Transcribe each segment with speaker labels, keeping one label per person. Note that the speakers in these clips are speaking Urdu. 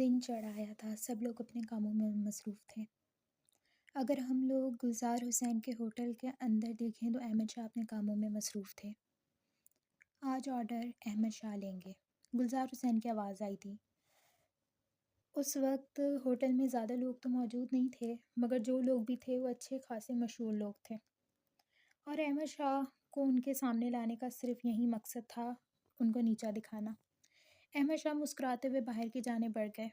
Speaker 1: دن چڑھ آیا تھا، سب لوگ اپنے کاموں میں مصروف تھے۔ اگر ہم لوگ گلزار حسین کے ہوٹل کے اندر دیکھیں تو احمد شاہ اپنے کاموں میں مصروف تھے۔ آج آرڈر احمد شاہ لیں گے، گلزار حسین کی آواز آئی تھی۔ اس وقت ہوٹل میں زیادہ لوگ تو موجود نہیں تھے، مگر جو لوگ بھی تھے وہ اچھے خاصے مشہور لوگ تھے، اور احمد شاہ کو ان کے سامنے لانے کا صرف یہی مقصد تھا، ان کو نیچا دکھانا۔ احمد شاہ مسکراتے ہوئے باہر کی جانب بڑھ گئے۔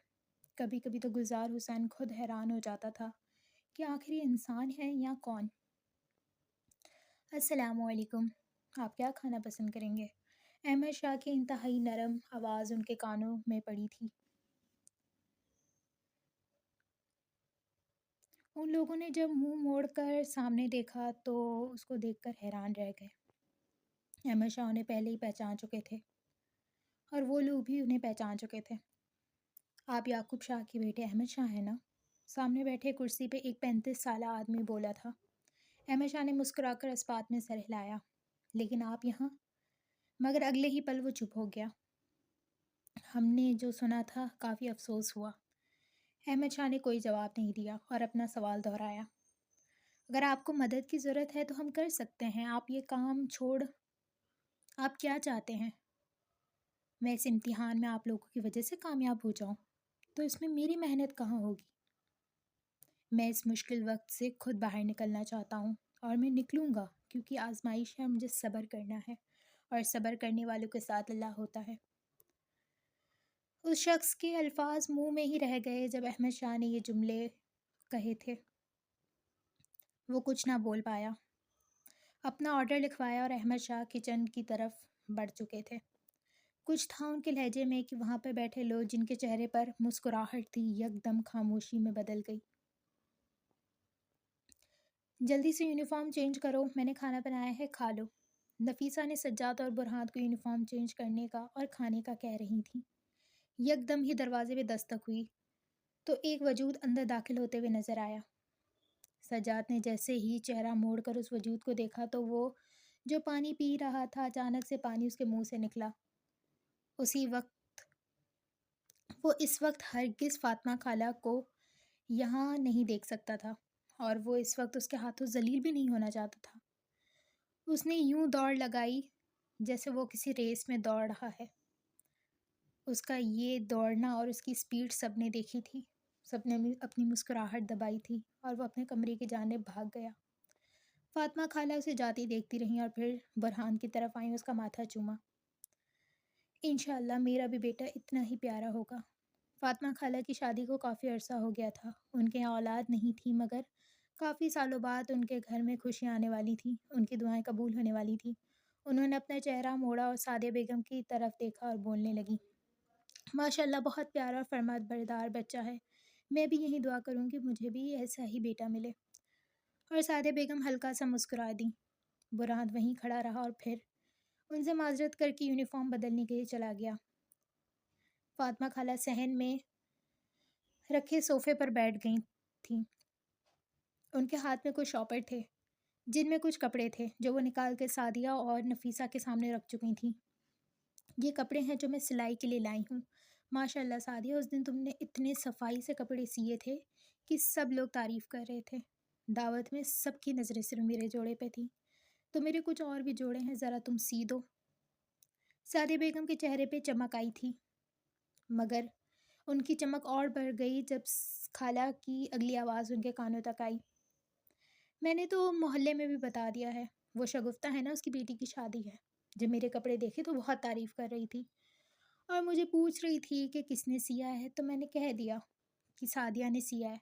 Speaker 1: کبھی کبھی تو گلزار حسین خود حیران ہو جاتا تھا کہ آخر یہ انسان ہے یا کون۔ السلام علیکم، آپ کیا کھانا پسند کریں گے؟ احمد شاہ کی انتہائی نرم آواز ان کے کانوں میں پڑی تھی۔ ان لوگوں نے جب منہ موڑ کر سامنے دیکھا تو اس کو دیکھ کر حیران رہ گئے۔ احمد شاہ انہیں پہلے ہی پہچان چکے تھے اور وہ لوگ بھی انہیں پہچان چکے تھے۔ آپ یعقوب شاہ کے بیٹے احمد شاہ ہیں نا؟ سامنے بیٹھے کرسی پہ ایک 35 سالہ آدمی بولا تھا۔ احمد شاہ نے مسکرا کر اس بات میں سر ہلایا، لیکن آپ یہاں؟ مگر اگلے ہی پل وہ چپ ہو گیا۔ ہم نے جو سنا تھا کافی افسوس ہوا۔ احمد شاہ نے کوئی جواب نہیں دیا اور اپنا سوال دہرایا۔ اگر آپ کو مدد کی ضرورت ہے تو ہم کر سکتے ہیں، آپ یہ کام چھوڑ آپ کیا چاہتے ہیں؟ میں اس امتحان میں آپ لوگوں کی وجہ سے کامیاب ہو جاؤں تو اس میں میری محنت کہاں ہوگی؟ میں اس مشکل وقت سے خود باہر نکلنا چاہتا ہوں، اور میں نکلوں گا، کیونکہ آزمائش ہے، مجھے صبر کرنا ہے، اور صبر کرنے والوں کے ساتھ اللہ ہوتا ہے۔ اس شخص کے الفاظ منہ میں ہی رہ گئے جب احمد شاہ نے یہ جملے کہے تھے۔ وہ کچھ نہ بول پایا۔ اپنا آرڈر لکھوایا اور احمد شاہ کچن کی طرف بڑھ چکے تھے۔ کچھ تھا ان کے لہجے میں کہ وہاں پہ بیٹھے لوگ جن کے چہرے پر مسکراہٹ تھی یکدم خاموشی میں بدل گئی۔ جلدی سے یونیفارم چینج کرو، میں نے کھانا بنایا ہے، کھا لو۔ نفیسہ نے سجاد اور برہان کو یونیفارم چینج کرنے کا اور کھانے کا کہہ رہی تھیں۔ یکدم ہی دروازے پہ دستک ہوئی تو ایک وجود اندر داخل ہوتے ہوئے نظر آیا۔ سجاد نے جیسے ہی چہرہ موڑ کر اس وجود کو دیکھا تو وہ جو پانی پی رہا تھا اچانک سے پانی اس کے منہ سے نکلا۔ وہ اس وقت ہرگز فاطمہ خالہ کو یہاں نہیں دیکھ سکتا تھا، اور وہ اس وقت اس کے ہاتھوں ذلیل بھی نہیں ہونا چاہتا تھا۔ اس نے یوں دوڑ لگائی جیسے وہ کسی ریس میں دوڑ رہا ہے۔ اس کا یہ دوڑنا اور اس کی سپیڈ سب نے دیکھی تھی۔ سب نے اپنی مسکراہٹ دبائی تھی اور وہ اپنے کمرے کی جانب بھاگ گیا۔ فاطمہ خالہ اسے جاتی دیکھتی رہیں اور پھر برہان کی طرف آئیں، اس کا ماتھا چوما۔ انشاءاللہ میرا بھی بیٹا اتنا ہی پیارا ہوگا۔ فاطمہ خالہ کی شادی کو کافی عرصہ ہو گیا تھا، ان کے یہاں اولاد نہیں تھی، مگر کافی سالوں بعد ان کے گھر میں خوشیاں آنے والی تھیں، ان کی دعائیں قبول ہونے والی تھیں۔ انہوں نے اپنا چہرہ موڑا اور سعدیہ بیگم کی طرف دیکھا اور بولنے لگی، ماشاءاللہ بہت پیارا فرمان بردار بچہ ہے، میں بھی یہی دعا کروں گی مجھے بھی ایسا ہی بیٹا ملے۔ اور سعدیہ بیگم ہلکا سا مسکرا دیں۔ برہان وہیں کھڑا رہا اور پھر ان سے معذرت کر کے یونیفارم بدلنے کے لیے چلا گیا۔ فاطمہ خالہ صحن میں رکھے صوفے پر بیٹھ گئی تھیں۔ ان کے ہاتھ میں کچھ شاپر تھے جن میں کچھ کپڑے تھے جو وہ نکال کے سعدیہ اور نفیسہ کے سامنے رکھ چکی تھیں۔ یہ کپڑے ہیں جو میں سلائی کے لیے لائی ہوں۔ ماشاءاللہ سعدیہ، اس دن تم نے اتنے صفائی سے کپڑے سیے تھے کہ سب لوگ تعریف کر رہے تھے۔ دعوت میں سب کی نظریں صرف میرے جوڑے پہ تھیں، تو میرے کچھ اور بھی جوڑے ہیں، ذرا تم سی دو۔ سعدیہ بیگم کے چہرے پہ چمک آئی تھی، مگر ان کی چمک اور بڑھ گئی جب خالہ کی اگلی آواز ان کے کانوں تک آئی، میں نے تو محلے میں بھی بتا دیا ہے، وہ شگفتہ ہے نا، اس کی بیٹی کی شادی ہے۔ جب میرے کپڑے دیکھے تو بہت تعریف کر رہی تھی اور مجھے پوچھ رہی تھی کہ کس نے سیا ہے، تو میں نے کہہ دیا کہ سعدیہ نے سیا ہے،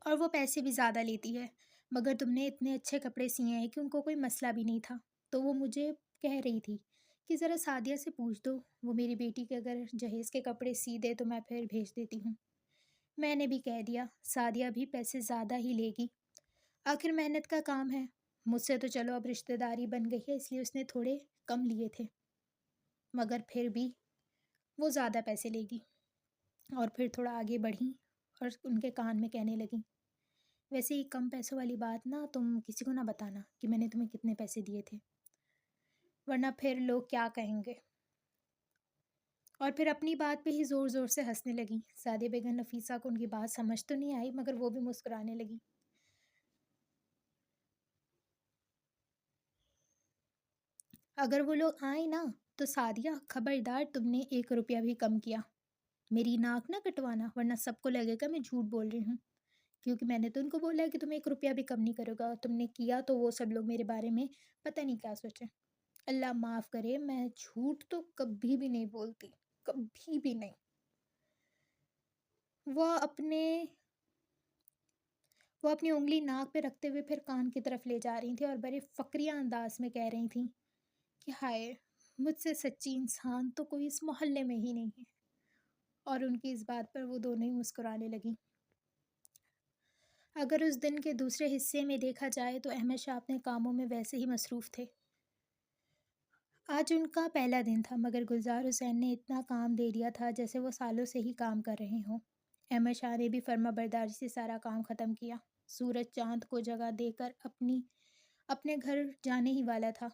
Speaker 1: اور وہ پیسے بھی زیادہ لیتی ہے، مگر تم نے اتنے اچھے کپڑے سیے ہیں کہ ان کو کوئی مسئلہ بھی نہیں تھا۔ تو وہ مجھے کہہ رہی تھی کہ ذرا سعدیہ سے پوچھ دو، وہ میری بیٹی کے اگر جہیز کے کپڑے سی دے تو میں پھر بھیج دیتی ہوں۔ میں نے بھی کہہ دیا سعدیہ بھی پیسے زیادہ ہی لے گی، آخر محنت کا کام ہے، مجھ سے تو چلو اب رشتہ داری بن گئی ہے، اس لیے اس نے تھوڑے کم لیے تھے، مگر پھر بھی وہ زیادہ پیسے لے گی۔ اور پھر تھوڑا آگے بڑھیں اور ان کے کان میں کہنے لگیں، ویسے یہ کم پیسوں والی بات نا تم کسی کو نہ بتانا کہ میں نے تمہیں کتنے پیسے دیے تھے، ورنہ پھر لوگ کیا کہیں گے۔ اور پھر اپنی بات پہ ہی زور زور سے ہنسنے لگیں۔ سعدیہ بیگم نفیسہ کو ان کی بات سمجھ تو نہیں آئی مگر وہ بھی مسکرانے لگی۔ اگر وہ لوگ آئیں نا تو سعدیہ خبردار تم نے 1 روپیہ بھی کم کیا، میری ناک نہ کٹوانا ورنہ سب کو لگے گا میں جھوٹ بول رہی ہوں، کیونکہ میں نے تو ان کو بولا ہے کہ تم 1 روپیہ بھی کم نہیں کرو گا، تم نے کیا تو وہ سب لوگ میرے بارے میں پتہ نہیں کیا سوچیں۔ اللہ معاف کرے، میں جھوٹ تو کبھی بھی نہیں بولتی، کبھی بھی نہیں۔ وہ اپنے وہ اپنی انگلی ناک پہ رکھتے ہوئے پھر کان کی طرف لے جا رہی تھیں اور بڑے فقریہ انداز میں کہہ رہی تھیں کہ ہائے، مجھ سے سچی انسان تو کوئی اس محلے میں ہی نہیں ہے۔ اور ان کی اس بات پر وہ دونوں ہی مسکرانے لگیں۔ اگر اس دن کے دوسرے حصے میں دیکھا جائے تو احمد شاہ اپنے کاموں میں ویسے ہی مصروف تھے۔ آج ان کا پہلا دن تھا مگر گلزار حسین نے اتنا کام دے دیا تھا جیسے وہ سالوں سے ہی کام کر رہے ہوں۔ احمد شاہ نے بھی فرما برداری سے سارا کام ختم کیا۔ سورج چاند کو جگہ دے کر اپنے گھر جانے ہی والا تھا۔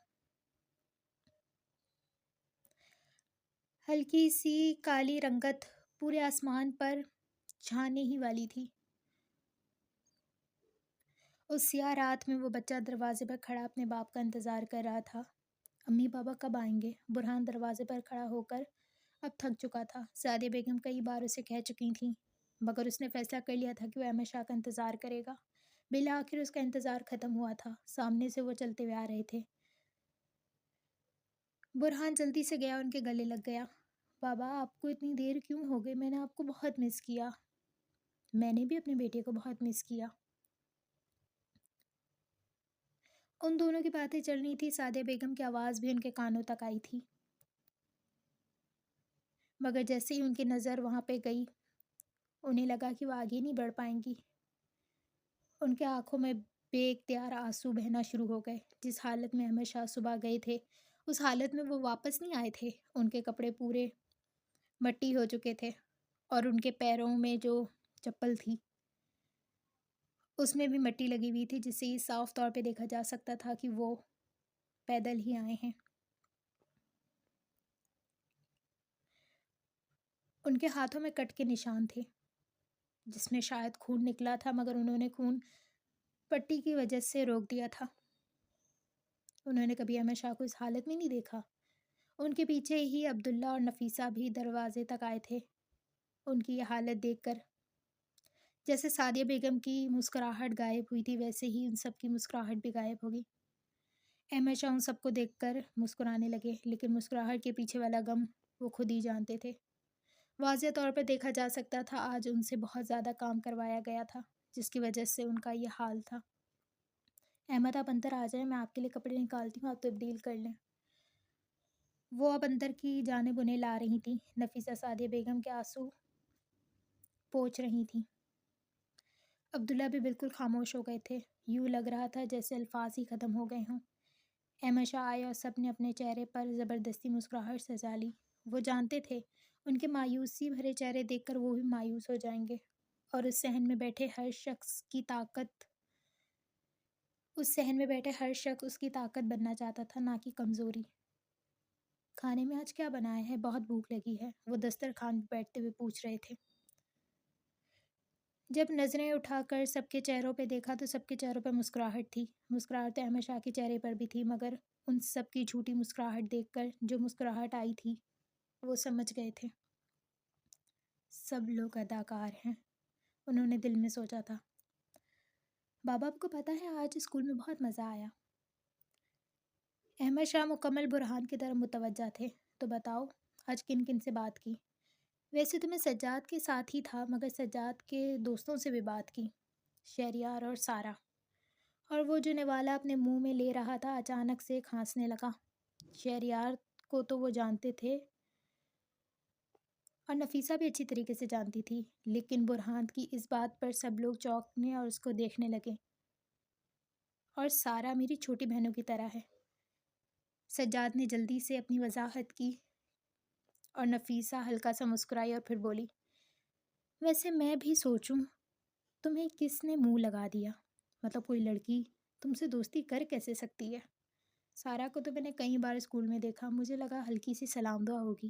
Speaker 1: ہلکی سی کالی رنگت پورے آسمان پر چھانے ہی والی تھی۔ اس سیاہ رات میں وہ بچہ دروازے پر کھڑا اپنے باپ کا انتظار کر رہا تھا۔ امی بابا کب آئیں گے؟ برہان دروازے پر کھڑا ہو کر اب تھک چکا تھا۔ سعدیہ بیگم کئی بار اسے کہہ چکی تھیں مگر اس نے فیصلہ کر لیا تھا کہ وہ احمد شاہ کا انتظار کرے گا۔ بالآخر اس کا انتظار ختم ہوا تھا۔ سامنے سے وہ چلتے ہوئے آ رہے تھے۔ برہان جلدی سے گیا، ان کے گلے لگ گیا۔ بابا، آپ کو اتنی دیر کیوں ہو گئی؟ میں نے آپ کو بہت مس کیا۔ میں نے بھی اپنے بیٹے کو بہت مس کیا۔ ان دونوں کی باتیں چل رہی تھی، سعدیہ بیگم کی آواز بھی ان کے کانوں تک آئی تھی مگر جیسے ہی ان کی نظر وہاں پہ گئی انہیں لگا کہ وہ آگے نہیں بڑھ پائیں گی۔ ان کے آنکھوں میں بے اختیار آنسو بہنا شروع ہو گئے۔ جس حالت میں احمد شاہ صبح گئے تھے اس حالت میں وہ واپس نہیں آئے تھے۔ ان کے کپڑے پورے مٹی ہو چکے تھے اور ان کے پیروں میں جو چپل تھی اس میں بھی مٹی لگی ہوئی تھی، جس سے یہ صاف طور پہ دیکھا جا سکتا تھا کہ وہ پیدل ہی آئے ہیں۔ ان کے ہاتھوں میں کٹ کے نشان تھے جس میں شاید خون نکلا تھا مگر انہوں نے خون پٹی کی وجہ سے روک دیا تھا۔ انہوں نے کبھی احمد شاہ کو اس حالت میں نہیں دیکھا۔ ان کے پیچھے ہی عبداللہ اور نفیسہ بھی دروازے تک آئے تھے۔ ان کی یہ حالت دیکھ کر جیسے سعدیہ بیگم کی مسکراہٹ غائب ہوئی تھی ویسے ہی ان سب کی مسکراہٹ بھی غائب ہوگی۔ احمد شاہ ان سب کو دیکھ کر مسکرانے لگے لیکن مسکراہٹ کے پیچھے والا غم وہ خود ہی جانتے تھے۔ واضح طور پر دیکھا جا سکتا تھا آج ان سے بہت زیادہ کام کروایا گیا تھا جس کی وجہ سے ان کا یہ حال تھا۔ احمد، آپ اندر آ جائیں، میں آپ کے لیے کپڑے نکالتی ہوں، آپ تبدیل کر لیں۔ وہ اب اندر کی جانب انہیں لا رہی تھیں۔ نفیسہ سعدیہ بیگم کے آنسو پوچھ رہی تھیں۔ عبداللہ بھی بالکل خاموش ہو گئے تھے، یوں لگ رہا تھا جیسے الفاظ ہی ختم ہو گئے ہوں۔ احمد شاہ آئے اور سب نے اپنے چہرے پر زبردستی مسکراہٹ سجا لی۔ وہ جانتے تھے ان کے مایوسی بھرے چہرے دیکھ کر وہ بھی مایوس ہو جائیں گے اور اس صحن میں بیٹھے ہر شخص اس کی طاقت بننا چاہتا تھا، نہ کہ کمزوری۔ کھانے میں آج کیا بنایا ہے؟ بہت بھوک لگی ہے، وہ دسترخوان پہ بیٹھتے ہوئے پوچھ رہے تھے۔ جب نظریں اٹھا کر سب کے چہروں پہ دیکھا تو سب کے چہروں پہ مسکراہٹ تھی۔ مسکراہٹ تو احمد شاہ کے چہرے پر بھی تھی مگر ان سب کی جھوٹی مسکراہٹ دیکھ کر جو مسکراہٹ آئی تھی وہ سمجھ گئے تھے۔ سب لوگ اداکار ہیں، انہوں نے دل میں سوچا تھا۔ بابا، آپ کو پتہ ہے آج اسکول میں بہت مزہ آیا۔ احمد شاہ مکمل برہان کی طرف متوجہ تھے۔ تو بتاؤ آج کن کن سے بات کی؟ ویسے تو میں سجاد کے ساتھ ہی تھا مگر سجاد کے دوستوں سے بھی بات کی، شہریار اور سارا۔ اور وہ جو نوالا اپنے منہ میں لے رہا تھا اچانک سے کھانسنے لگا۔ شہریار کو تو وہ جانتے تھے اور نفیسہ بھی اچھی طریقے سے جانتی تھی لیکن برہان کی اس بات پر سب لوگ چونکنے اور اس کو دیکھنے لگے۔ اور سارا میری چھوٹی بہنوں کی طرح ہے، سجاد نے جلدی سے اپنی وضاحت کی اور نفیسہ ہلکا سا مسکرائی اور پھر بولی، ویسے میں بھی سوچوں تمہیں کس نے منہ لگا دیا؟ مطلب کوئی لڑکی تم سے دوستی کر کیسے سکتی ہے؟ سارا کو تو میں نے کئی بار اسکول میں دیکھا، مجھے لگا ہلکی سی سلام دعا ہوگی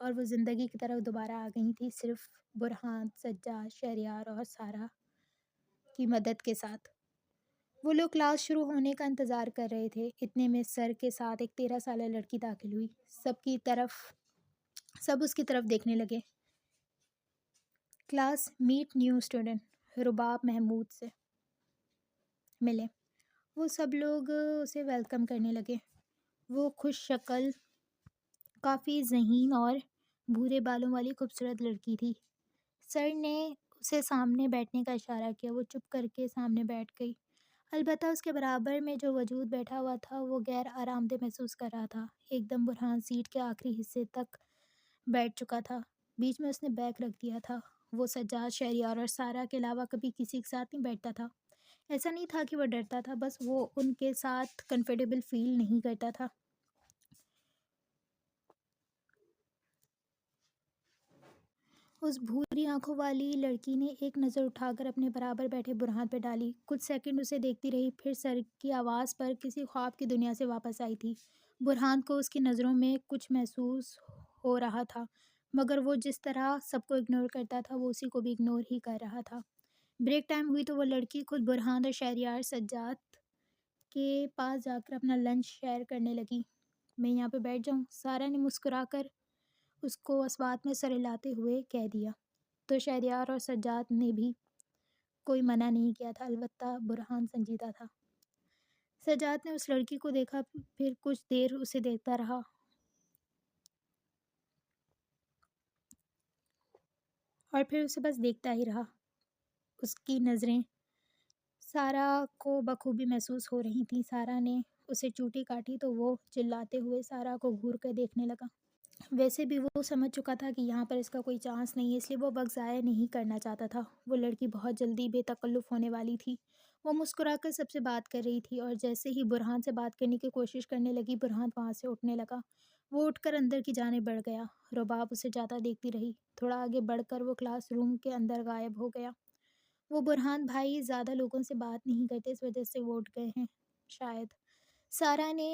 Speaker 1: اور وہ زندگی کی طرف دوبارہ آ گئی تھی، صرف برہان، سجاد، شہریار اور سارا کی مدد کے ساتھ۔ وہ لوگ کلاس شروع ہونے کا انتظار کر رہے تھے، اتنے میں سر کے ساتھ ایک 13 سالہ لڑکی داخل ہوئی۔ سب اس کی طرف دیکھنے لگے۔ کلاس میٹ نیو اسٹوڈنٹ رباب محمود سے ملے۔ وہ سب لوگ اسے ویلکم کرنے لگے۔ وہ خوش شکل، کافی ذہین اور بھورے بالوں والی خوبصورت لڑکی تھی۔ سر نے اسے سامنے بیٹھنے کا اشارہ کیا۔ وہ چپ کر کے سامنے بیٹھ گئی۔ البتہ اس کے برابر میں جو وجود بیٹھا ہوا تھا وہ غیر آرام دہ محسوس کر رہا تھا۔ ایک دم برہان سیٹ کے آخری حصے تک بیٹھ چکا تھا۔ بیچ میں اس نے بیگ رکھ دیا تھا۔ وہ سجاد، شہریار اور سارا کے علاوہ کبھی کسی کے ساتھ نہیں بیٹھتا تھا۔ ایسا نہیں تھا کہ وہ ڈرتا تھا، بس وہ ان کے ساتھ کنفرٹیبل فیل نہیں کرتا تھا۔ اس بھوری آنکھوں والی لڑکی نے ایک نظر اٹھا کر اپنے برابر بیٹھے برہان پہ ڈالی۔ کچھ سیکنڈ اسے دیکھتی رہی، پھر سر کی آواز پر کسی خواب کی دنیا سے واپس آئی تھی۔ برہان کو اس کی نظروں میں کچھ محسوس ہو رہا تھا، مگر وہ جس طرح سب کو اگنور کرتا تھا وہ اسی کو بھی اگنور ہی کر رہا تھا۔ بریک ٹائم ہوئی تو وہ لڑکی خود برہان اور شہریار سجاد کے پاس جا کر اپنا لنچ شیئر کرنے لگی۔ میں یہاں پہ بیٹھ جاؤں؟ سارا نے مسکرا کر اس کو اس بات میں سر ہلاتے ہوئے کہہ دیا، تو شہریار اور سجاد نے بھی کوئی منع نہیں کیا تھا، البتہ برہان سنجیدہ تھا۔ سجاد نے اس لڑکی کو دیکھا، پھر کچھ دیر اسے دیکھتا رہا اور پھر اسے بس دیکھتا ہی رہا۔ اس کی نظریں سارا کو بخوبی محسوس ہو رہی تھیں۔ سارا نے اسے چوٹی کاٹی تو وہ چلاتے ہوئے سارا کو گھور کر دیکھنے لگا۔ ویسے بھی وہ سمجھ چکا تھا کہ یہاں پر اس کا کوئی چانس نہیں ہے، اس لیے وہ وقت ضائع نہیں کرنا چاہتا تھا۔ وہ لڑکی بہت جلدی بے تکلف ہونے والی تھی۔ وہ مسکرا کر سب سے بات کر رہی تھی اور جیسے ہی برہان سے بات کرنے کی کوشش کرنے لگی، برہان وہاں سے اٹھنے لگا۔ وہ اٹھ کر اندر کی جانب بڑھ گیا۔ رباب اسے جاتا دیکھتی رہی۔ تھوڑا آگے بڑھ کر وہ کلاس روم کے اندر غائب ہو گیا۔ وہ برہان بھائی زیادہ لوگوں سے بات نہیں کرتے، اس وجہ سے وہ اٹھ گئے ہیں شاید۔ سارا نے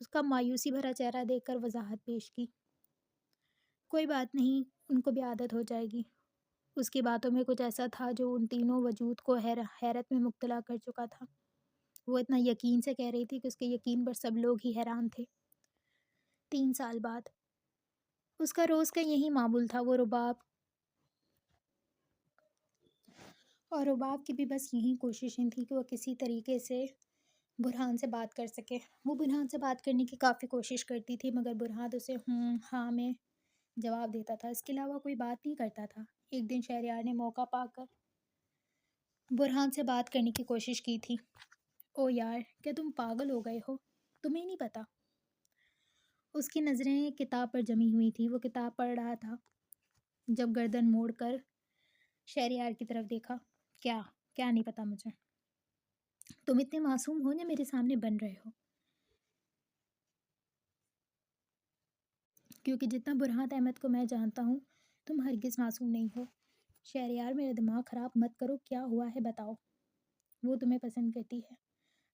Speaker 1: اس کا مایوسی بھرا چہرہ دیکھ کر وضاحت پیش کی۔ کوئی بات نہیں، ان کو بھی عادت ہو جائے گی۔ اس کی باتوں میں کچھ ایسا تھا جو ان تینوں وجود کو حیرت میں مبتلا کر چکا تھا۔ وہ اتنا یقین سے کہہ رہی تھی کہ اس کے یقین پر سب لوگ ہی حیران تھے۔ 3 سال بعد اس کا روز کا یہی معمول تھا۔ وہ رباب کی بھی بس یہی کوششیں تھیں کہ وہ کسی طریقے سے برہان سے بات کر سکے۔ وہ برہان سے بات کرنے کی کافی کوشش کرتی تھی، مگر برہان اسے ہاں میں جواب دیتا تھا، اس کے علاوہ کوئی بات نہیں کرتا تھا۔ ایک دن شہریار نے موقع پا کر برہان سے بات کرنے کی کوشش کی تھی۔ او یار، کیا تم پاگل ہو گئے ہو؟ تمہیں نہیں پتا؟ اس کی نظریں کتاب پر جمی ہوئی تھی۔ وہ کتاب پڑھ رہا تھا جب گردن موڑ کر شہریار کی طرف دیکھا۔ کیا نہیں پتا مجھے؟ تم اتنے معصوم ہو یا میرے سامنے بن رہے ہو؟ کیونکہ جتنا برہان احمد کو میں جانتا ہوں، تم ہرگز معصوم نہیں ہو۔ شہریار، میرا دماغ خراب مت کرو، کیا ہوا ہے بتاؤ؟ وہ تمہیں پسند کرتی ہے۔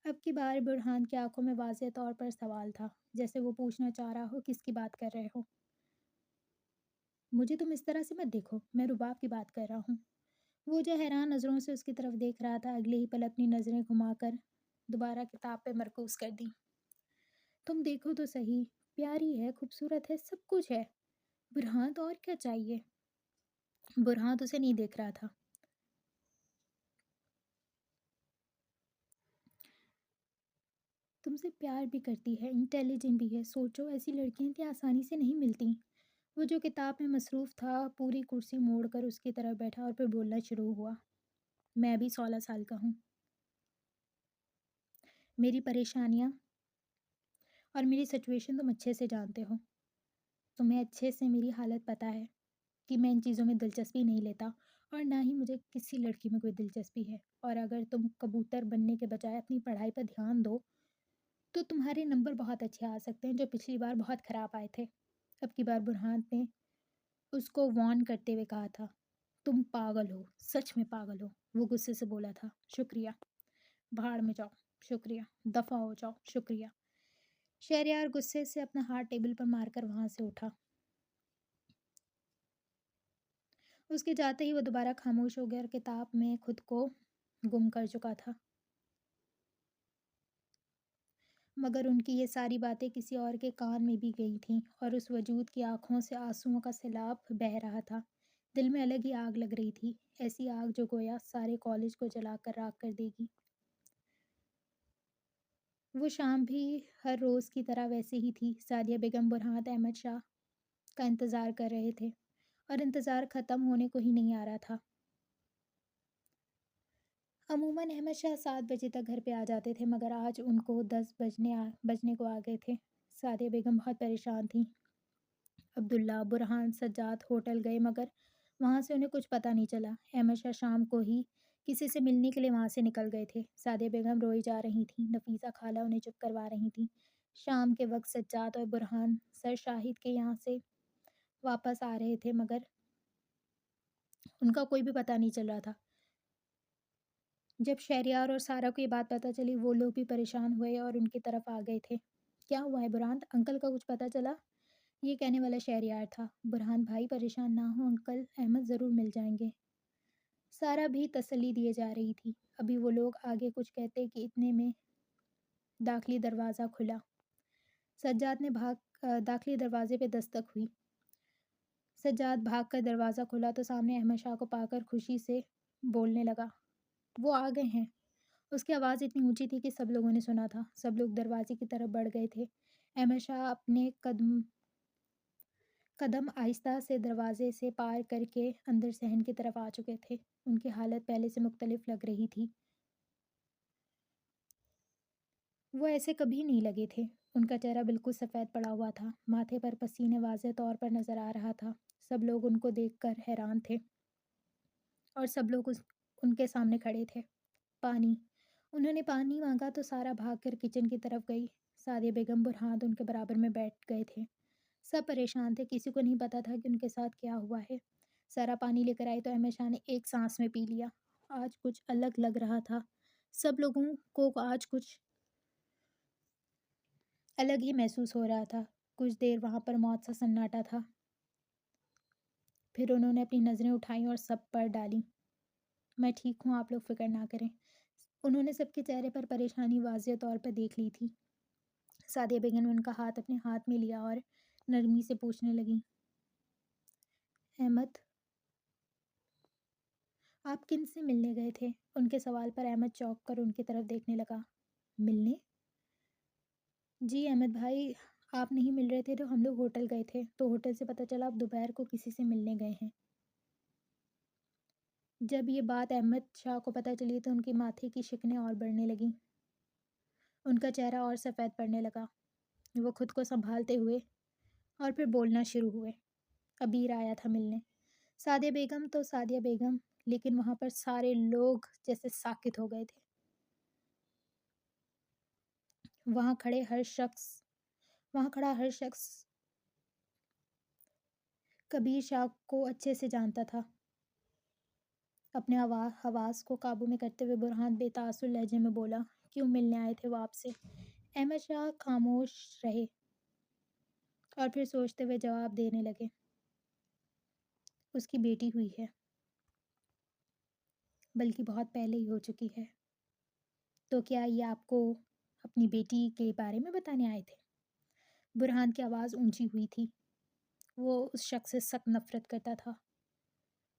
Speaker 1: اب کی بار برہان کی آنکھوں میں واضح طور پر سوال تھا، جیسے وہ پوچھنا چاہ رہا ہو کس کی بات کر رہے ہو؟ مجھے تم اس طرح سے مت دیکھو، میں رباب کی بات کر رہا ہوں۔ وہ جو حیران نظروں سے اس کی طرف دیکھ رہا تھا، اگلے ہی پل اپنی نظریں گھما کر دوبارہ کتاب پہ مرکوز کر دی۔ تم دیکھو تو صحیح، پیاری ہے، خوبصورت ہے، سب کچھ ہے۔ برہان تو اور کیا چاہیے؟ برہان اسے نہیں دیکھ رہا تھا۔ تم سے پیار بھی کرتی ہے، انٹیلیجنٹ بھی ہے، سوچو ایسی لڑکیاں اتنی آسانی سے نہیں ملتی۔ وہ جو کتاب میں مصروف تھا پوری کرسی موڑ کر اس کی طرف بیٹھا اور پھر بولنا شروع ہوا۔ میں ابھی 16 سال کا ہوں۔ میری پریشانیاں اور میری سچویشن تم اچھے سے جانتے ہو۔ تمہیں اچھے سے میری حالت پتہ ہے کہ میں ان چیزوں میں دلچسپی نہیں لیتا اور نہ ہی مجھے کسی لڑکی میں کوئی دلچسپی ہے، اور اگر تم کبوتر بننے کے بجائے اپنی پڑھائی پر دھیان دو تو تمہارے نمبر بہت اچھے آ سکتے ہیں، جو پچھلی بار بہت خراب آئے تھے۔ اب کی بار برہان نے اس کو وارن کرتے ہوئے کہا تھا، تم پاگل ہو، سچ میں پاگل ہو۔ وہ غصے سے بولا تھا، شکریہ، بھاڑ میں جاؤ، شکریہ، دفع ہو جاؤ، شکریہ۔ شہریار غصے سے اپنا ہاتھ ٹیبل پر مار کر وہاں سے اٹھا۔ اس کے جاتے ہی وہ دوبارہ خاموش ہو گیا اور کتاب میں خود کو گم کر چکا تھا، مگر ان کی یہ ساری باتیں کسی اور کے کان میں بھی گئی تھیں اور اس وجود کی آنکھوں سے آنسوؤں کا سیلاب بہہ رہا تھا۔ دل میں الگ ہی آگ لگ رہی تھی، ایسی آگ جو گویا سارے کالج کو جلا کر راکھ کر دے گی۔ وہ شام بھی ہر روز کی طرح ویسے ہی تھی۔ سعدیہ بیگم، برہان احمد شاہ کا انتظار کر رہے تھے اور انتظار ختم ہونے کو ہی نہیں آ رہا تھا۔ عموماً احمد شاہ 7 بجے تک گھر پہ آ جاتے تھے، مگر آج ان کو 10 بجنے کو آ گئے تھے۔ سعدیہ بیگم بہت پریشان تھیں۔ عبداللہ، برہان، سجاد ہوٹل گئے مگر وہاں سے انہیں کچھ پتہ نہیں چلا۔ احمد شاہ شام کو ہی کسی سے ملنے کے لیے وہاں سے نکل گئے تھے۔ سعدیہ بیگم روئی جا رہی تھیں، نفیسہ خالہ انہیں چپ کروا رہی تھیں۔ شام کے وقت سجاد اور برہان سر شاہد کے یہاں سے واپس آ رہے تھے، مگر ان کا کوئی بھی پتہ نہیں چل رہا تھا۔ جب شہریار اور سارا کو یہ بات پتہ چلی، وہ لوگ بھی پریشان ہوئے اور ان کی طرف آ گئے تھے۔ کیا ہوا ہے برہان؟ انکل کا کچھ پتہ چلا؟ یہ کہنے والا شہریار تھا۔ برہان بھائی پریشان نہ ہو، انکل احمد ضرور مل جائیں گے۔ سارا بھی تسلی دیے جا رہی تھی۔ ابھی وہ لوگ آگے کچھ کہتے کہ اتنے میں داخلی دروازہ کھلا۔ سجاد نے داخلی دروازے پہ دستک ہوئی۔ سجاد بھاگ کر دروازہ کھولا تو سامنے احمد شاہ کو پا کر خوشی سے بولنے لگا، وہ آ گئے ہیں۔ اس کی آواز اتنی اونچی تھی کہ سب لوگوں نے سنا تھا۔ سب لوگ دروازے کی طرف بڑھ گئے تھے۔ احمد شاہ اپنے قدم آہستہ سے دروازے سے پار کر کے اندر صحن کی طرف آ چکے تھے۔ ان کی حالت پہلے سے مختلف لگ رہی تھی۔ وہ ایسے کبھی نہیں لگے تھے۔ ان کا چہرہ بالکل سفید پڑا ہوا تھا، ماتھے پر پسینے واضح طور پر نظر آ رہا تھا۔ سب لوگ ان کو دیکھ کر حیران تھے اور سب لوگ ان کے سامنے کھڑے تھے۔ پانی۔ انہوں نے پانی مانگا تو سارا بھاگ کر کچن کی طرف گئی۔ سعدیہ بیگم، برہان ان کے برابر میں بیٹھ گئے تھے۔ سب پریشان تھے، کسی کو نہیں پتا تھا کہ ان کے ساتھ کیا ہوا ہے۔ سارا پانی لے کر آئی تو احمد شاہ نے ایک سانس میں پی لیا۔ آج کچھ الگ لگ رہا تھا۔ سب لوگوں کو آج کچھ الگ ہی محسوس ہو رہا تھا۔ کچھ دیر وہاں پر موت سا سناٹا تھا، پھر انہوں نے اپنی نظریں اٹھائیں اور سب پر ڈالیں۔ میں ٹھیک ہوں، آپ لوگ فکر نہ کریں۔ انہوں نے سب کے چہرے پر پریشانی واضح طور پر دیکھ لی تھی۔ سعدیہ بیگم نے ان کا ہاتھ اپنے ہاتھ میں لیا اور نرمی سے پوچھنے لگیں، احمد، آپ کن سے ملنے گئے تھے؟ ان کے سوال پر احمد چونک کر ان کی طرف دیکھنے لگا۔ ملنے؟ جی احمد بھائی، آپ نہیں مل رہے تھے تو ہم لوگ ہوٹل گئے تھے، تو ہوٹل سے پتہ چلا آپ دوپہر کو کسی سے ملنے گئے ہیں۔ جب یہ بات احمد شاہ کو پتہ چلی تو ان کے ماتھے کی شکنیں اور بڑھنے لگیں، ان کا چہرہ اور سفید پڑنے لگا۔ وہ خود کو سنبھالتے ہوئے اور پھر بولنا شروع ہوئے۔ ابیر آیا تھا ملنے۔ سعدیہ بیگم تو سعدیہ بیگم، لیکن وہاں پر سارے لوگ جیسے ساکت ہو گئے تھے۔ وہاں کھڑا ہر شخص کبیر شاہ کو اچھے سے جانتا تھا۔ اپنے حواس کو قابو میں کرتے ہوئے برہان بے تاثر لہجے میں بولا، کیوں ملنے آئے تھے وہ آپ سے؟ احمد شاہ خاموش رہے اور پھر سوچتے ہوئے جواب دینے لگے، اس کی بیٹی ہوئی ہے، بلکہ بہت پہلے ہی ہو چکی ہے۔ تو کیا یہ آپ کو اپنی بیٹی کے بارے میں بتانے آئے تھے؟ برہان کی آواز اونچی ہوئی تھی۔ وہ اس شخص سے سخت نفرت کرتا تھا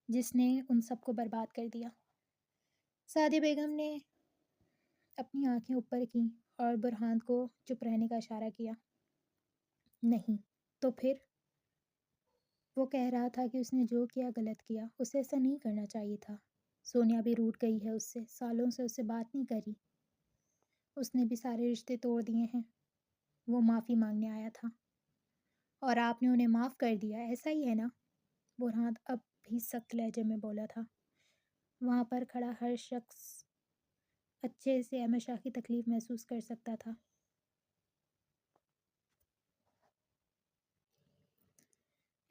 Speaker 1: جس نے ان سب کو برباد کر دیا۔ سعدیہ بیگم نے اپنی آنکھیں اوپر کیں اور برہان کو چپ رہنے کا اشارہ کیا۔ نہیں تو پھر؟ وہ کہہ رہا تھا کہ اس نے جو کیا غلط کیا، اسے ایسا نہیں کرنا چاہیے تھا۔ سونیا بھی روٹھ گئی ہے اس سے، سالوں سے اس سے بات نہیں کری۔ اس نے بھی سارے رشتے توڑ دیے ہیں۔ وہ معافی مانگنے آیا تھا اور آپ نے انہیں معاف کر دیا، ایسا ہی ہے نا؟ برہان اب بھی سخت لہجے میں بولا تھا۔ وہاں پر کھڑا ہر شخص اچھے سے احمد شاہ کی تکلیف محسوس کر سکتا تھا۔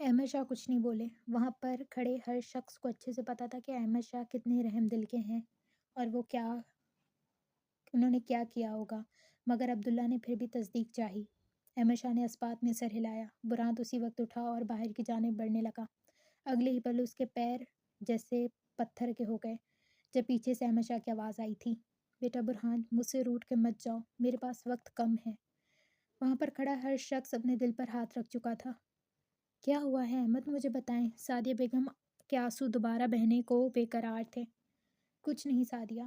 Speaker 1: احمد شاہ کچھ نہیں بولے۔ وہاں پر کھڑے ہر شخص کو اچھے سے پتا تھا کہ احمد شاہ کتنے رحم دل کے ہیں اور انہوں نے کیا کیا ہوگا، مگر عبداللہ نے پھر بھی تصدیق چاہی۔ احمد شاہ نے اسبات میں سر ہلایا۔ برہان اسی وقت اٹھا اور باہر کی جانب بڑھنے لگا۔ اگلے ہی پل اس کے پیر جیسے پتھر کے ہو گئے جب پیچھے سے احمد شاہ کی آواز آئی تھی، بیٹا برہان، مجھ سے روٹ کے مت جاؤ، میرے پاس وقت کم ہے۔ وہاں پر کھڑا ہر شخص اپنے دل پر ہاتھ رکھ چکا تھا۔ کیا ہوا ہے احمد، مجھے بتائیں۔ سعدیہ بیگم کے آنسو دوبارہ بہنے کو بے قرار تھے۔ کچھ نہیں سعدیہ،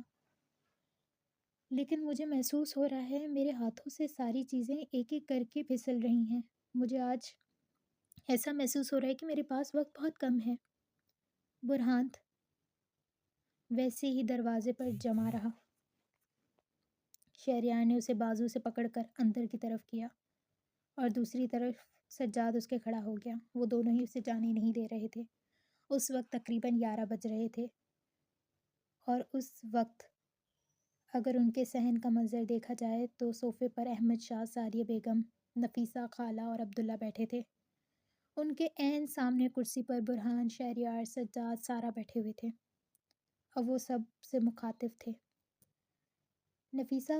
Speaker 1: لیکن مجھے محسوس ہو رہا ہے میرے ہاتھوں سے ساری چیزیں ایک ایک کر کے پھسل رہی ہیں۔ مجھے آج ایسا محسوس ہو رہا ہے کہ میرے پاس وقت بہت کم ہے۔ برہان ویسے ہی دروازے پر جمع رہا۔ شہریار نے اسے بازو سے پکڑ کر اندر کی طرف کیا اور دوسری طرف سجاد اس کے کھڑا ہو گیا۔ وہ دونوں ہی اسے جانے نہیں دے رہے تھے۔ اس وقت تقریباً 11 بج رہے تھے اور اس وقت اگر ان کے صحن کا منظر دیکھا جائے تو صوفے پر احمد شاہ، سعدیہ بیگم، نفیسہ خالہ اور عبداللہ بیٹھے تھے۔ ان کے عین سامنے کرسی پر برہان، شہریار، سجاد، سارا بیٹھے ہوئے تھے اور وہ سب سے مخاطب تھے۔ نفیسہ،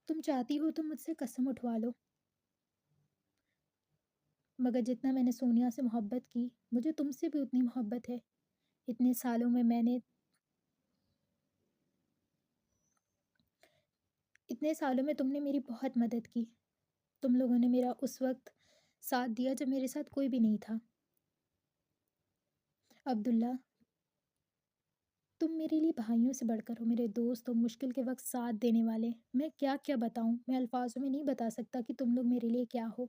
Speaker 1: تم چاہتی ہو تو مجھ سے قسم اٹھوا لو، مگر جتنا میں نے سونیا سے محبت کی مجھے تم سے بھی اتنی محبت ہے۔ اتنے سالوں میں تم نے میری بہت مدد کی۔ تم لوگوں نے میرا اس وقت ساتھ دیا جب میرے ساتھ کوئی بھی نہیں تھا۔ عبداللہ، تم میرے لیے بھائیوں سے بڑھ کر ہو، میرے دوست ہو، مشکل کے وقت ساتھ دینے والے۔ میں کیا کیا بتاؤں، میں الفاظوں میں نہیں بتا سکتا کہ تم لوگ میرے لیے کیا ہو۔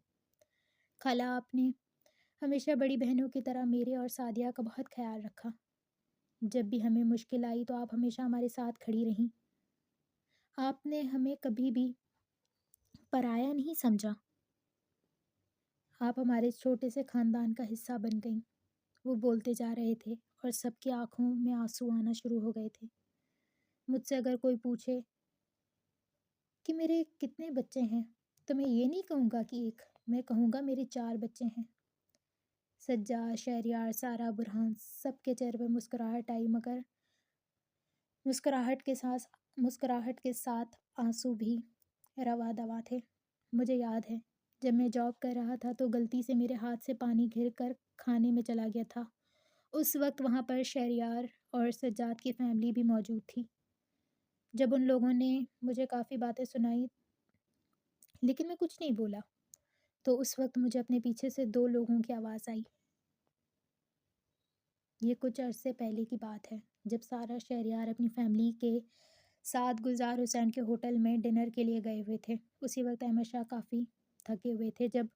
Speaker 1: خالہ، آپ نے ہمیشہ بڑی بہنوں کی طرح میرے اور سعدیہ کا بہت خیال رکھا۔ جب بھی ہمیں مشکل آئی تو آپ ہمیشہ ہمارے ساتھ کھڑی رہیں۔ آپ نے ہمیں کبھی بھی پرایا نہیں سمجھا۔ آپ ہمارے چھوٹے سے خاندان کا حصہ بن گئیں۔ وہ بولتے جا رہے تھے اور سب کی آنکھوں میں آنسو آنا شروع ہو گئے تھے۔ مجھ سے اگر کوئی پوچھے کہ میرے کتنے بچے ہیں تو میں یہ نہیں کہوں گا کہ ایک، میں کہوں گا میرے 4 بچے ہیں۔ سجاد، شہریار، سارا، برہان، سب کے چہرے پر مسکراہٹ آئی، مگر مسکراہٹ کے ساتھ آنسو بھی روا دوا تھے۔ مجھے یاد ہے جب میں جاب کر رہا تھا تو غلطی سے میرے ہاتھ سے پانی گر کر کھانے میں چلا گیا تھا۔ اس وقت وہاں پر شہریار اور سجاد کی فیملی بھی موجود تھی۔ جب ان لوگوں نے مجھے کافی باتیں سنائی لیکن میں کچھ نہیں بولا، تو اس وقت مجھے اپنے پیچھے سے 2 لوگوں کی آواز آئی۔ یہ کچھ عرصے پہلے کی بات ہے جب سارا، شہریار اپنی فیملی کے ساتھ گلزار حسین کے ہوٹل میں ڈنر کے لیے گئے ہوئے تھے۔ اسی وقت احمد شاہ کافی تھکے ہوئے تھے۔ جب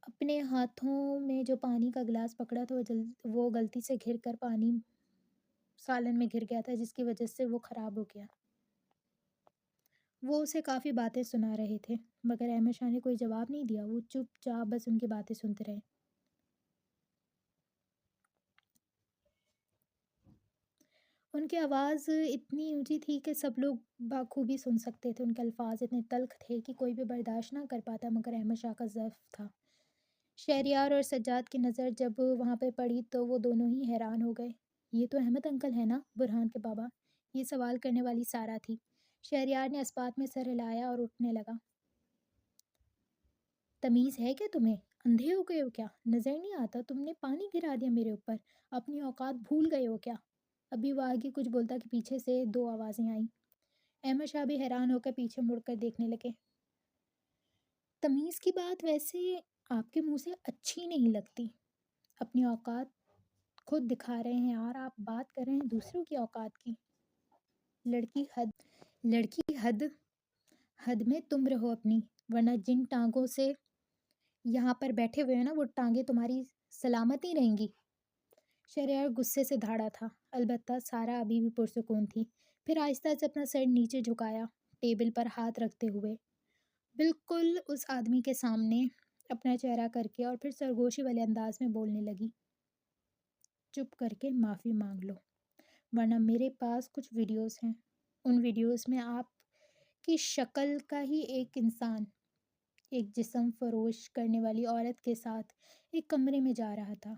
Speaker 1: اپنے ہاتھوں میں جو پانی کا گلاس پکڑا تو وہ غلطی سے گر کر پانی سالن میں گر گیا تھا، جس کی وجہ سے وہ خراب ہو گیا۔ وہ اسے کافی باتیں سنا رہے تھے مگر احمد شاہ نے کوئی جواب نہیں دیا۔ وہ چپ چاپ بس ان کی باتیں سنتے رہے۔ ان کی آواز اتنی اونچی تھی کہ سب لوگ بخوبی سن سکتے تھے۔ ان کے الفاظ اتنے تلخ تھے کہ کوئی بھی برداشت نہ کر پاتا، مگر احمد شاہ کا ضعف تھا۔ شہریار اور سجاد کی نظر جب وہاں پہ پڑی تو وہ دونوں ہی حیران ہو گئے۔ یہ تو احمد انکل ہے نا، برہان کے بابا؟ یہ سوال کرنے والی سارا تھی۔ شہریار نے اسپات میں سر ہلایا اور اٹھنے لگا۔ تمیز ہے کیا تمہیں؟ اندھے ہو گئے ہو کیا؟ نظر نہیں آتا تم نے پانی گرا دیا میرے اوپر؟ اپنی اوقات بھول گئے ہو کیا؟ ابھی وہ آگے کچھ بولتا کہ پیچھے سے 2 آوازیں آئیں۔ احمد شاہ بھی حیران ہو کر پیچھے مڑ کر دیکھنے لگے۔ تمیز کی بات ویسے آپ کے منہ سے اچھی نہیں لگتی۔ اپنی اوقات خود دکھا رہے ہیں اور آپ بات کر رہے ہیں دوسروں کی اوقات کی۔ لڑکی حد میں تم رہو اپنی، ورنہ جن ٹانگوں سے یہاں پر بیٹھے ہوئے ہیں نا وہ ٹانگیں تمہاری سلامت نہیں رہیں گی۔ شہریار غصے سے دھاڑا تھا، البتہ سارا ابھی بھی پرسکون تھی۔ پھر آہستہ سے اپنا سر نیچے جھکایا، ٹیبل پر ہاتھ رکھتے ہوئے بالکل اس آدمی کے سامنے اپنا چہرہ کر کے، اور پھر سرگوشی والے انداز میں بولنے لگی، چپ کر کے معافی مانگ لو، ورنہ میرے پاس کچھ ویڈیوز ہیں۔ ان ویڈیوز میں آپ کی شکل کا ہی ایک انسان ایک جسم فروش کرنے والی عورت کے ساتھ ایک کمرے میں جا رہا تھا۔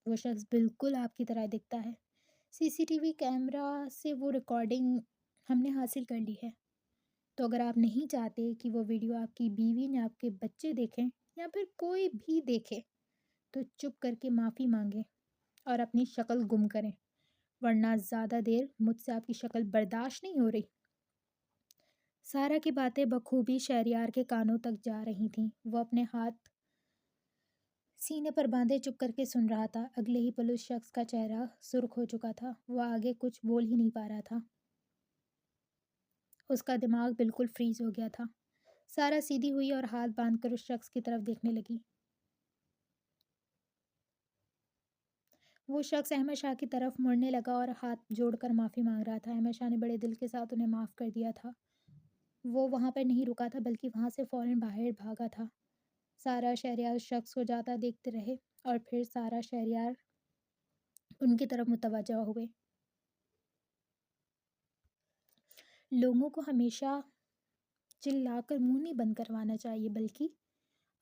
Speaker 1: وہ شخص بالکل آپ کی طرح دکھتا ہے۔ CCTV کیمرہ سے وہ ریکارڈنگ ہم نے حاصل کر لی ہے، تو اگر آپ نہیں چاہتے کہ وہ ویڈیو آپ کی بیوی نے آپ کے بچے دیکھیں یا پھر کوئی بھی دیکھے تو چپ کر کے معافی مانگے اور اپنی شکل گم کریں، ورنہ زیادہ دیر مجھ سے آپ کی شکل برداشت نہیں ہو رہی۔ سارا کی باتیں بخوبی شہریار کے کانوں تک جا رہی تھیں۔ وہ اپنے ہاتھ سینے پر باندھے چپ کر کے سن رہا تھا۔ اگلے ہی پل اس شخص کا چہرہ سرخ ہو چکا تھا، وہ آگے کچھ بول ہی نہیں پا رہا تھا، اس کا دماغ بالکل فریز ہو گیا تھا۔ سارا سیدھی ہوئی اور ہاتھ باندھ کر اس شخص کی طرف دیکھنے لگی۔ وہ شخص احمد شاہ کی طرف مڑنے لگا اور ہاتھ جوڑ کر معافی مانگ رہا تھا۔ احمد شاہ نے بڑے دل کے ساتھ انہیں معاف کر دیا تھا۔ وہ وہاں پر نہیں رکا تھا بلکہ وہاں سے فوراً باہر بھاگا تھا۔ سارا شہریار اس شخص کو جاتا دیکھتے رہے اور پھر سارا شہریار ان کی طرف متوجہ ہوئے۔ لوگوں کو ہمیشہ چلا کر منہ نہیں بند کروانا چاہیے، بلکہ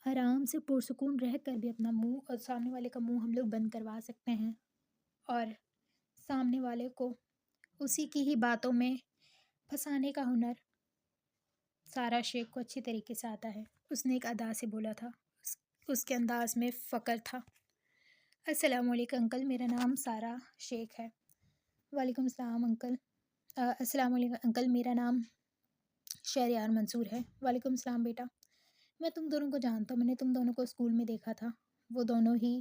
Speaker 1: آرام سے پرسکون رہ کر بھی اپنا منہ اور سامنے والے کا منہ ہم لوگ بند کروا سکتے ہیں، اور سامنے والے کو اسی کی ہی باتوں میں پھنسانے کا ہنر سارا شیخ کو اچھی طریقے سے آتا ہے۔ اس نے ایک ادا سے بولا تھا، اس کے انداز میں فخر تھا۔ السلام علیکم انکل، میرا نام سارا شیخ ہے۔ وعلیکم السلام انکل۔ السلام علیکم انکل، میرا نام شہریار منصور ہے۔ وعلیکم السلام بیٹا، میں تم دونوں کو جانتا ہوں، میں نے تم دونوں کو اسکول میں دیکھا تھا۔ وہ دونوں ہی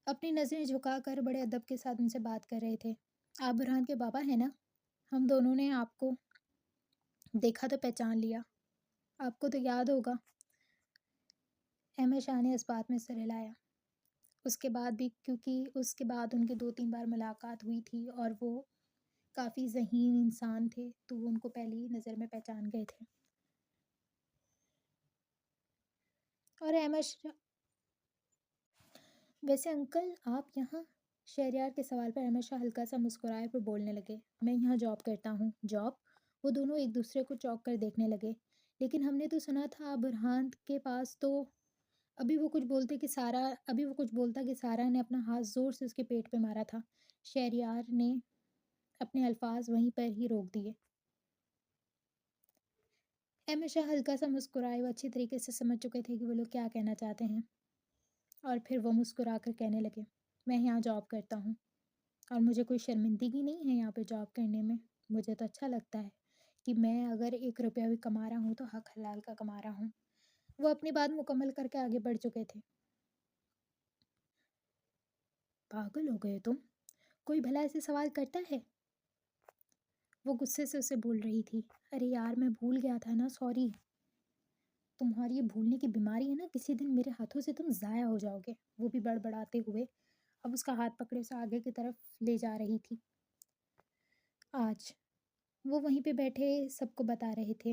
Speaker 1: اپنی نظریں جھکا کر بڑے ادب کے ساتھ ان سے بات کر رہے تھے۔ آپ برہان کے بابا ہیں نا؟ ہم دونوں نے آپ کو دیکھا تو پہچان لیا، آپ کو تو یاد ہوگا۔ احمد شاہ نے اس بات میں سر ہلایا۔ اس کے بعد بھی، کیونکہ اس کے بعد ان کی 2-3 بار ملاقات ہوئی تھی اور وہ کافی ذہین انسان تھے، تو وہ ان کو پہلی نظر میں پہچان گئے تھے۔ اور احمد شاہ، ویسے انکل آپ یہاں؟ شہریار کے سوال پر احمد شاہ ہلکا سا مسکرائے پر بولنے لگے، میں یہاں جاب کرتا ہوں۔ جاب؟ وہ دونوں ایک دوسرے کو چونک کر دیکھنے لگے۔ لیکن ہم نے تو سنا تھا آپ برہان کے پاس تو ابھی وہ کچھ بولتا کہ سارا نے اپنا ہاتھ زور سے اس کے پیٹ پہ مارا تھا۔ شہریار نے اپنے الفاظ وہیں پر ہی روک دیے۔ احمد شاہ ہلکا سا مسکرائے، وہ اچھی طریقے سے سمجھ چکے تھے کہ وہ لوگ کیا کہنا چاہتے ہیں، اور پھر وہ مسکرا کر کہنے لگے، میں یہاں جاب کرتا ہوں اور مجھے کوئی شرمندگی نہیں ہے یہاں پہ جاب کرنے میں۔ مجھے تو اچھا لگتا ہے کہ میں اگر 1 روپیہ بھی کما رہا ہوں تو حق حلال کا کما رہا ہوں۔ وہ اپنی بات مکمل کر کے آگے بڑھ چکے تھے۔ پاگل ہو گئے تم؟ کوئی بھلا ایسے سوال کرتا ہے؟ وہ غصے سے اسے بول رہی تھی۔ ارے یار میں بھول گیا تھا نا، سوری۔ تمہاری یہ بھولنے کی بیماری ہے نا، کسی دن میرے ہاتھوں سے تم ضائع ہو جاؤ گے۔ وہ بھی بڑبڑاتے ہوئے اب اس کا ہاتھ پکڑے اسے آگے کی طرف لے جا رہی تھی۔ آج وہ وہیں پہ بیٹھے سب کو بتا رہے تھے۔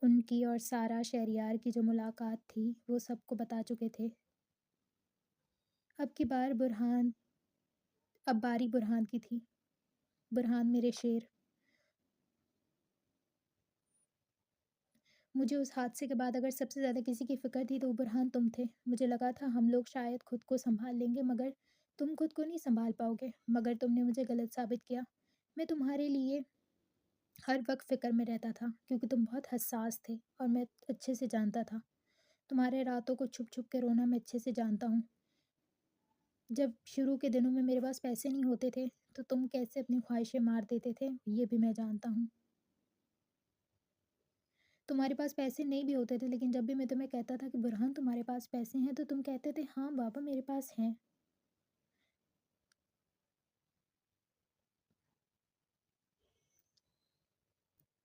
Speaker 1: ان کی اور سارا شہریار کی جو ملاقات تھی وہ سب کو بتا چکے تھے۔ اب باری برہان کی تھی۔ برہان میرے شیر، مجھے اس حادثے کے بعد اگر سب سے زیادہ کسی کی فکر تھی تو وہ برہان تم تھے۔ مجھے لگا تھا ہم لوگ شاید خود کو سنبھال لیں گے، مگر تم خود کو نہیں سنبھال پاؤ گے، مگر تم نے مجھے غلط ثابت کیا۔ میں تمہارے لیے ہر وقت فکر میں رہتا تھا کیونکہ تم بہت حساس تھے اور میں اچھے سے جانتا تھا تمہارے راتوں کو چھپ چھپ کے رونا میں اچھے سے جانتا ہوں۔ جب شروع کے دنوں میں میرے پاس پیسے نہیں ہوتے تھے تو تم کیسے اپنی خواہشیں مار دیتے تھے، یہ بھی میں جانتا ہوں۔ تمہارے پاس پیسے نہیں بھی ہوتے تھے، لیکن جب بھی میں تمہیں کہتا تھا کہ برہان تمہارے پاس پیسے ہیں تو تم کہتے تھے ہاں بابا میرے پاس ہیں۔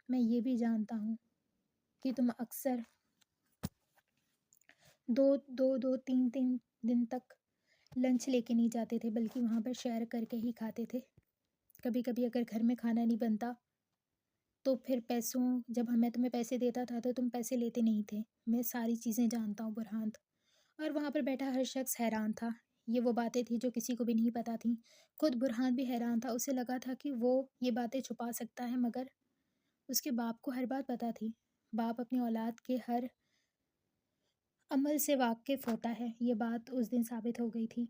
Speaker 1: میں یہ بھی جانتا ہوں کہ تم اکثر 2-3 دن تک لنچ لے کے نہیں جاتے تھے، بلکہ وہاں پر شیئر کر کے ہی کھاتے تھے۔ کبھی کبھی اگر گھر میں کھانا نہیں بنتا تو پھر جب میں تمہیں پیسے دیتا تھا تو تم پیسے لیتے نہیں تھے۔ میں ساری چیزیں جانتا ہوں برہان۔ اور وہاں پر بیٹھا ہر شخص حیران تھا۔ یہ وہ باتیں تھیں جو کسی کو بھی نہیں پتہ تھیں۔ خود برہان بھی حیران تھا، اسے لگا تھا کہ وہ یہ باتیں چھپا سکتا ہے، مگر اس کے باپ کو ہر بات پتہ تھی۔ باپ اپنی اولاد کے ہر عمل سے واقف ہوتا ہے، یہ بات اس دن ثابت ہو گئی تھی۔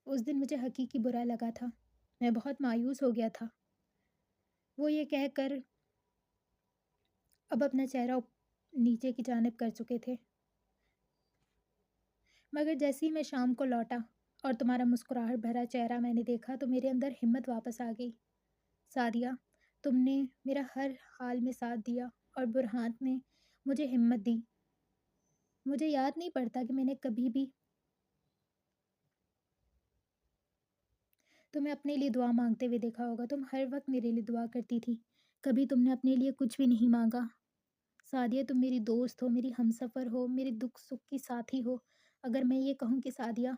Speaker 1: اس دن مجھے حقیقی برا لگا تھا، میں بہت مایوس ہو گیا تھا۔ وہ یہ کہہ کر اب اپنا چہرہ نیچے کی جانب کر چکے تھے۔ مگر جیسے ہی میں شام کو لوٹا اور تمہارا مسکراہٹ بھرا چہرہ میں نے دیکھا تو میرے اندر ہمت واپس آ گئی۔ سعدیہ، تم نے میرا ہر حال میں ساتھ دیا اور برہان نے مجھے ہمت دی۔ مجھے یاد نہیں پڑتا کہ میں نے کبھی بھی تمہیں اپنے لیے دعا مانگتے ہوئے دیکھا ہوگا۔ تم ہر وقت میرے لیے دعا کرتی تھی، کبھی تم نے اپنے لیے کچھ بھی نہیں مانگا۔ سعدیہ، تم میری دوست ہو، میری ہمسفر ہو، میرے دکھ سکھ کی ساتھی ہو۔ اگر میں یہ کہوں کہ سعدیہ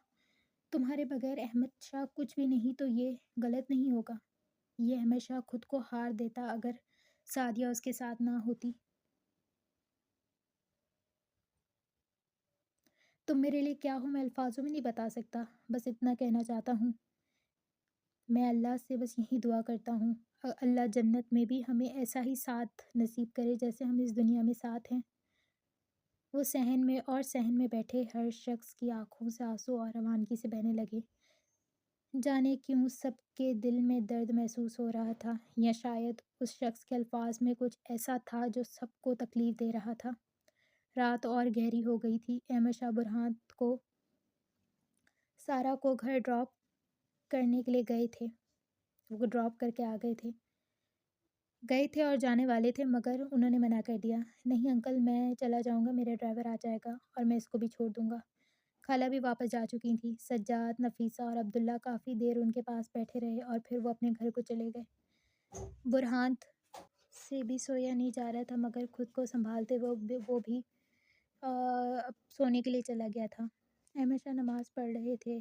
Speaker 1: تمہارے بغیر احمد شاہ کچھ بھی نہیں تو یہ غلط نہیں ہوگا۔ یہ احمد شاہ خود کو ہار دیتا اگر سعدیہ اس کے ساتھ نہ ہوتی۔ تم میرے لیے کیا ہو میں الفاظوں میں نہیں بتا سکتا، بس اتنا کہنا چاہتا ہوں۔ میں اللہ سے بس یہی دعا کرتا ہوں، اللہ جنت میں بھی ہمیں ایسا ہی ساتھ نصیب کرے جیسے ہم اس دنیا میں ساتھ ہیں۔ وہ صحن میں بیٹھے ہر شخص کی آنکھوں سے آنسو اور روانگی سے بہنے لگے۔ جانے کیوں سب کے دل میں درد محسوس ہو رہا تھا، یا شاید اس شخص کے الفاظ میں کچھ ایسا تھا جو سب کو تکلیف دے رہا تھا۔ رات اور گہری ہو گئی تھی۔ احمد شاہ برہان کو سارا کو گھر ڈراپ کرنے کے لیے گئے تھے۔ وہ ڈراپ کر کے آ گئے تھے اور جانے والے تھے، مگر انہوں نے منع کر دیا۔ نہیں انکل، میں چلا جاؤں گا، میرا ڈرائیور آ جائے گا اور میں اس کو بھی چھوڑ دوں گا۔ خالہ بھی واپس جا چکی تھی۔ سجاد، نفیسہ اور عبداللہ کافی دیر ان کے پاس بیٹھے رہے اور پھر وہ اپنے گھر کو چلے گئے۔ برہان سے بھی سویا نہیں جا رہا تھا، مگر خود کو سنبھالتے ہوئے وہ بھی اب سونے کے لیے چلا گیا تھا۔ احمد شاہ نماز پڑھ رہے تھے۔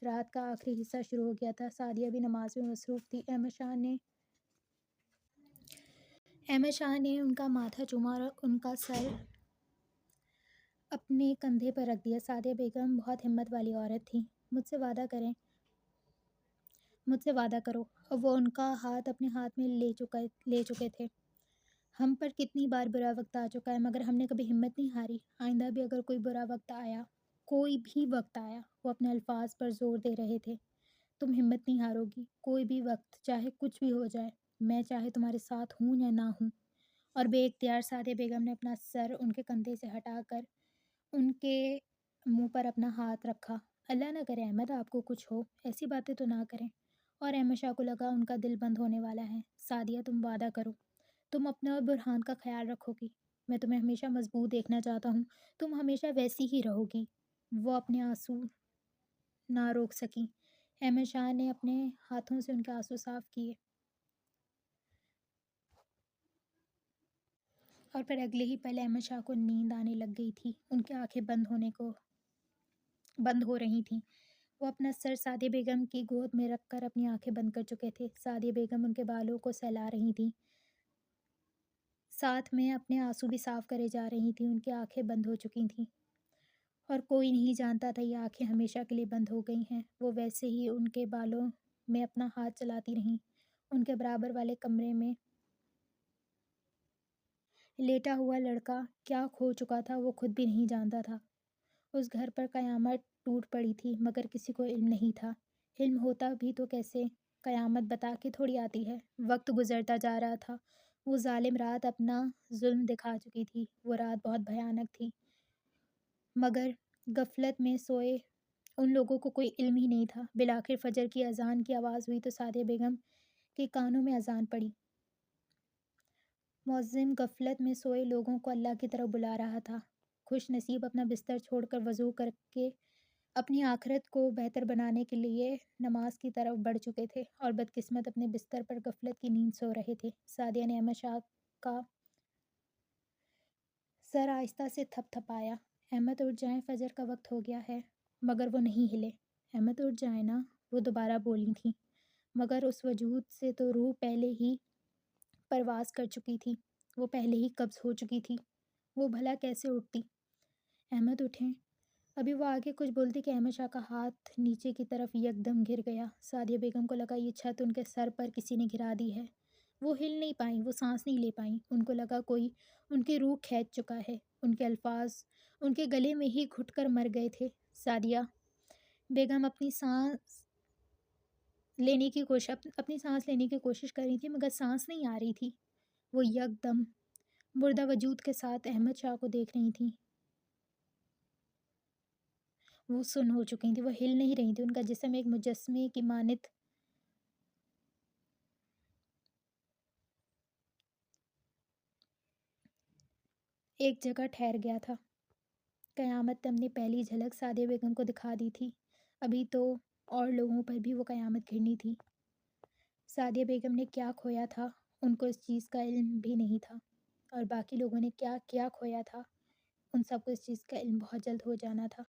Speaker 1: رات کا آخری حصہ شروع ہو گیا تھا۔ سعدیہ بھی نماز میں مصروف تھی۔ احمد شاہ نے ان کا ماتھا چوما اور ان کا سر اپنے کندھے پر رکھ دیا۔ سعدیہ بیگم بہت ہمت والی عورت تھیں۔ مجھ سے وعدہ کرو۔ اور وہ ان کا ہاتھ اپنے ہاتھ میں لے چکے تھے۔ ہم پر کتنی بار برا وقت آ چکا ہے، مگر ہم نے کبھی ہمت نہیں ہاری۔ آئندہ بھی اگر کوئی بھی وقت آیا، وہ اپنے الفاظ پر زور دے رہے تھے، تم ہمت نہیں ہارو گی۔ کوئی بھی وقت، چاہے کچھ بھی ہو جائے، میں چاہے تمہارے ساتھ ہوں یا نہ ہوں۔ اور بے اختیار سعدیہ بیگم نے اپنا سر ان کے کندھے سے ہٹا کر ان کے منہ پر اپنا ہاتھ رکھا۔ اللہ نہ کرے احمد، آپ کو کچھ ہو، ایسی باتیں تو نہ کریں۔ اور احمد شاہ کو لگا ان کا دل بند ہونے والا ہے۔ سعدیہ، تم وعدہ کرو، تم اپنے اور برہان کا خیال رکھو گی۔ میں تمہیں ہمیشہ مضبوط دیکھنا چاہتا ہوں، تم ہمیشہ ویسی ہی رہو گی۔ وہ اپنے آنسو نہ روک سکیں۔ احمد شاہ نے اپنے ہاتھوں سے ان کے آنسو صاف کیے اور پھر اگلے ہی پل احمد شاہ کو نیند آنے لگ گئی تھی۔ ان کی آنکھیں بند ہو رہی تھیں۔ وہ اپنا سر سعدیہ بیگم کی گود میں رکھ کر اپنی آنکھیں بند کر چکے تھے۔ سعدیہ بیگم ان کے بالوں کو سہلا رہی تھیں، ساتھ میں اپنے آنسو بھی صاف کرے جا رہی تھیں۔ ان کی آنکھیں بند ہو چکی تھیں اور کوئی نہیں جانتا تھا یہ آنکھیں ہمیشہ کے لیے بند ہو گئی ہیں۔ وہ ویسے ہی ان کے بالوں میں اپنا ہاتھ چلاتی رہیں۔ ان کے برابر والے کمرے میں لیٹا ہوا لڑکا کیا کھو چکا تھا وہ خود بھی نہیں جانتا تھا۔ اس گھر پر قیامت ٹوٹ پڑی تھی، مگر کسی کو علم نہیں تھا۔ علم ہوتا بھی تو کیسے؟ قیامت بتا کے تھوڑی آتی ہے۔ وقت گزرتا جا رہا تھا۔ وہ ظالم رات اپنا ظلم دکھا چکی تھی۔ وہ رات بہت بھیانک تھی، مگر غفلت میں سوئے ان لوگوں کو کوئی علم ہی نہیں تھا۔ بالآخر فجر کی اذان کی آواز ہوئی تو سعدیہ بیگم کے کانوں میں اذان پڑی۔ مؤذن غفلت میں سوئے لوگوں کو اللہ کی طرف بلا رہا تھا۔ خوش نصیب اپنا بستر چھوڑ کر وضو کر کے اپنی آخرت کو بہتر بنانے کے لیے نماز کی طرف بڑھ چکے تھے، اور بدقسمت اپنے بستر پر غفلت کی نیند سو رہے تھے۔ سعدیہ نے احمد شاہ کا سر آہستہ سے تھپ تھپایا۔ احمد اٹھ جائیں، فجر کا وقت ہو گیا ہے۔ مگر وہ نہیں ہلے۔ احمد اٹھ جائیں نا، وہ دوبارہ بولی تھیں، مگر اس وجود سے تو روح پہلے ہی پرواز کر چکی تھی، وہ پہلے ہی قبض ہو چکی تھی۔ وہ بھلا کیسے اٹھتی؟ احمد اٹھیں۔ ابھی وہ آگے کچھ بولتی کہ احمد شاہ کا ہاتھ نیچے کی طرف یکدم گر گیا۔ سعدیہ بیگم کو لگا یہ چھت ان کے سر پر کسی نے گرا دی ہے۔ وہ ہل نہیں پائیں، وہ سانس نہیں لے پائیں۔ ان کو لگا کوئی ان کی روح کھینچ چکا ہے۔ ان کے الفاظ ان کے گلے میں ہی گھٹ کر مر گئے تھے۔ سعدیہ بیگم اپنی سانس لینے کی کوشش کر رہی تھی، مگر سانس نہیں آ رہی تھی۔ وہ یکدم مردہ وجود کے ساتھ احمد شاہ کو دیکھ رہی تھیں۔ وہ سن ہو چکی تھیں، وہ ہل نہیں رہی تھیں، ان کا جسم ایک مجسمے کی مانند ایک جگہ ٹھہر گیا تھا۔ قیامت نے اپنی پہلی جھلک سعدیہ بیگم کو دکھا دی تھی، ابھی تو اور لوگوں پر بھی وہ قیامت گھرنی تھی۔ سعدیہ بیگم نے کیا کھویا تھا، ان کو اس چیز کا علم بھی نہیں تھا، اور باقی لوگوں نے کیا کیا کھویا تھا، ان سب کو اس چیز کا علم بہت جلد ہو جانا تھا۔